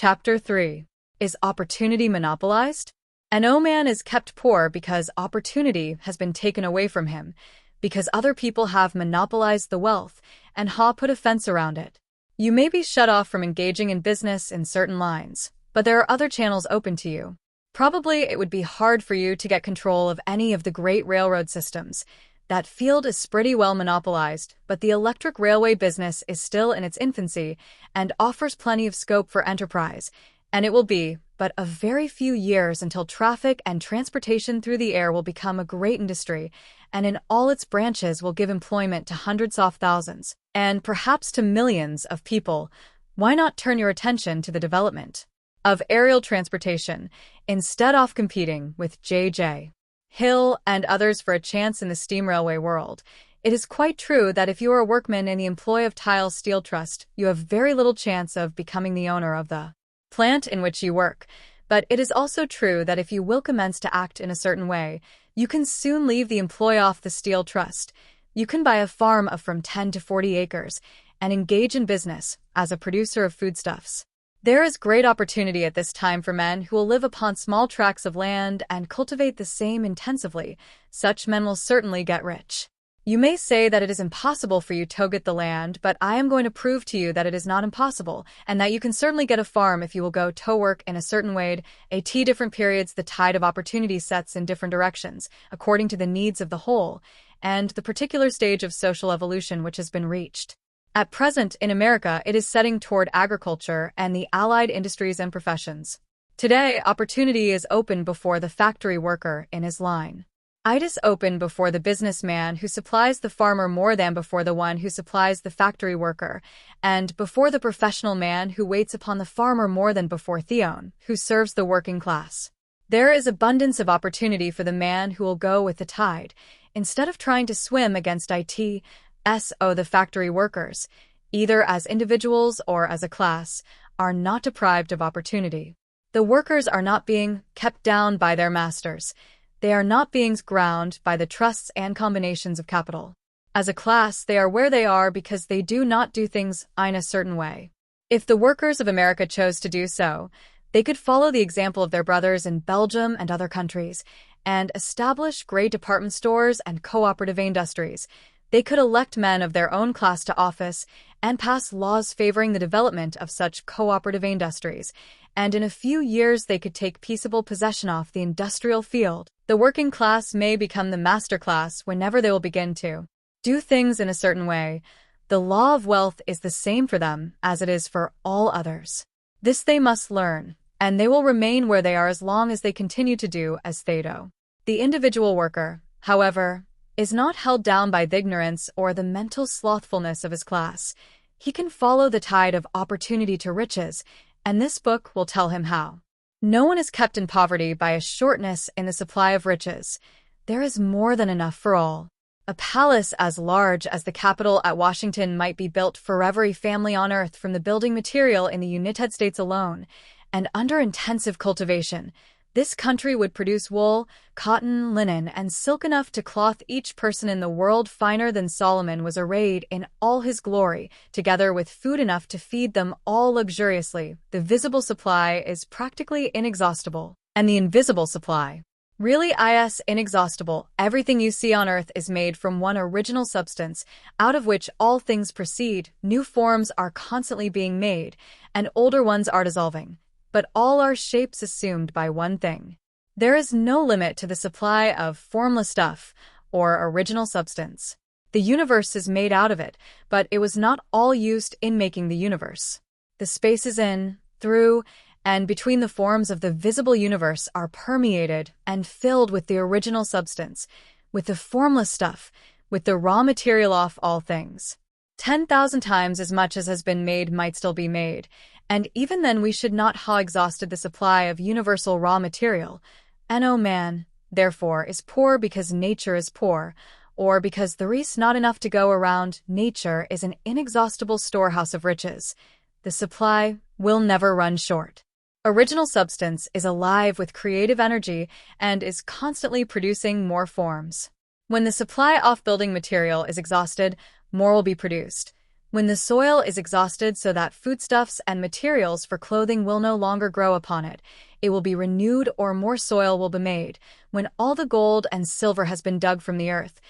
Chapter 3. Is opportunity monopolized? No man is kept poor because opportunity has been taken away from him, because other people have monopolized the wealth, and ha put a fence around it. You may be shut off from engaging in business in certain lines, but there are other channels open to you. Probably it would be hard for you to get control of any of the great railroad systems. That field is pretty well monopolized, but the electric railway business is still in its infancy and offers plenty of scope for enterprise, and it will be but a very few years until traffic and transportation through the air will become a great industry, and in all its branches will give employment to hundreds of thousands, and perhaps to millions of people. Why not turn your attention to the development of aerial transportation, instead of competing with J.J. Hill and others for a chance in the steam railway world? It is quite true that if you are a workman in the employ of Tile Steel Trust, you have very little chance of becoming the owner of the plant in which you work. But it is also true that if you will commence to act in a certain way, you can soon leave the employ of the Steel Trust. You can buy a farm of from 10 to 40 acres and engage in business as a producer of foodstuffs. There is great opportunity at this time for men who will live upon small tracts of land and cultivate the same intensively. Such men will certainly get rich. You may say that it is impossible for you to get the land, but I am going to prove to you that it is not impossible, and that you can certainly get a farm if you will go to work in a certain way. At different periods, the tide of opportunity sets in different directions, according to the needs of the whole, and the particular stage of social evolution which has been reached. At present, in America, it is setting toward agriculture and the allied industries and professions. Today, opportunity is open before the factory worker in his line. It is open before the businessman who supplies the farmer more than before the one who supplies the factory worker, and before the professional man who waits upon the farmer more than before Theon, who serves the working class. There is abundance of opportunity for the man who will go with the tide, instead of trying to swim against the factory workers, either as individuals or as a class, are not deprived of opportunity. The workers are not being kept down by their masters. They are not being ground by the trusts and combinations of capital. As a class, they are where they are because they do not do things in a certain way. If the workers of America chose to do so, they could follow the example of their brothers in Belgium and other countries, and establish great department stores and cooperative industries. They could elect men of their own class to office and pass laws favoring the development of such cooperative industries, and in a few years they could take peaceable possession of the industrial field. The working class may become the master class whenever they will begin to do things in a certain way. The law of wealth is the same for them as it is for all others. This they must learn, and they will remain where they are as long as they continue to do as they do. The individual worker, however, is not held down by the ignorance or the mental slothfulness of his class. He can follow the tide of opportunity to riches, and this book will tell him how. No one is kept in poverty by a shortness in the supply of riches. There is more than enough for all. A palace as large as the Capitol at Washington might be built for every family on earth from the building material in the United States alone, and under intensive cultivation, this country would produce wool, cotton, linen, and silk enough to clothe each person in the world finer than Solomon was arrayed in all his glory, together with food enough to feed them all luxuriously. The visible supply is practically inexhaustible, and the invisible supply really is inexhaustible. Everything you see on earth is made from one original substance, out of which all things proceed. New forms are constantly being made, and older ones are dissolving, but all are shapes assumed by one thing. There is no limit to the supply of formless stuff or original substance. The universe is made out of it, but it was not all used in making the universe. The spaces in, through, and between the forms of the visible universe are permeated and filled with the original substance, with the formless stuff, with the raw material of all things. 10,000 times as much as has been made might still be made, and even then we should not ha exhausted the supply of universal raw material. No man, therefore, is poor because nature is poor, or because there is not enough to go around. Nature is an inexhaustible storehouse of riches. The supply will never run short. Original substance is alive with creative energy and is constantly producing more forms. When the supply of building material is exhausted, more will be produced. When the soil is exhausted so that foodstuffs and materials for clothing will no longer grow upon it, it will be renewed or more soil will be made. When all the gold and silver has been dug from the earth,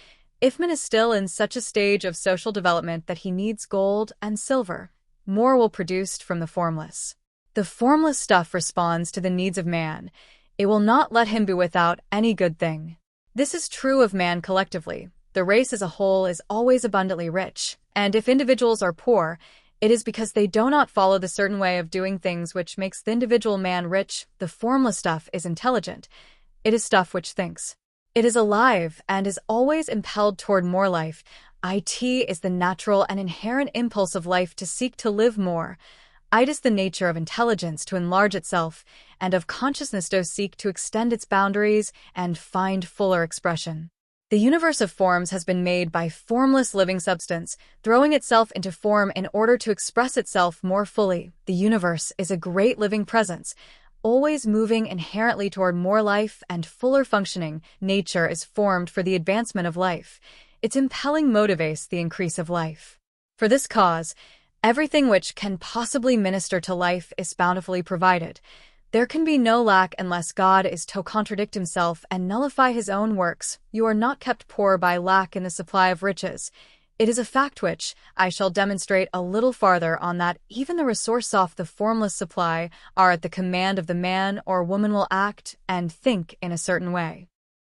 if man is still in such a stage of social development that he needs gold and silver, more will be produced from the formless. The formless stuff responds to the needs of man. It will not let him be without any good thing. This is true of man collectively. The race as a whole is always abundantly rich, and if individuals are poor, it is because they do not follow the certain way of doing things which makes the individual man rich. The formless stuff is intelligent. It is stuff which thinks. It is alive and is always impelled toward more life. It is the natural and inherent impulse of life to seek to live more. It is the nature of intelligence to enlarge itself, and of consciousness to seek to extend its boundaries and find fuller expression. The universe of forms has been made by formless living substance, throwing itself into form in order to express itself more fully. The universe is a great living presence, always moving inherently toward more life and fuller functioning. Nature is formed for the advancement of life. Its impelling motivates the increase of life. For this cause, everything which can possibly minister to life is bountifully provided. There can be no lack unless God is to contradict himself and nullify his own works. You are not kept poor by lack in the supply of riches. It is a fact which I shall demonstrate a little farther on, that even the resource of the formless supply are at the command of the man or woman will act and think in a certain way.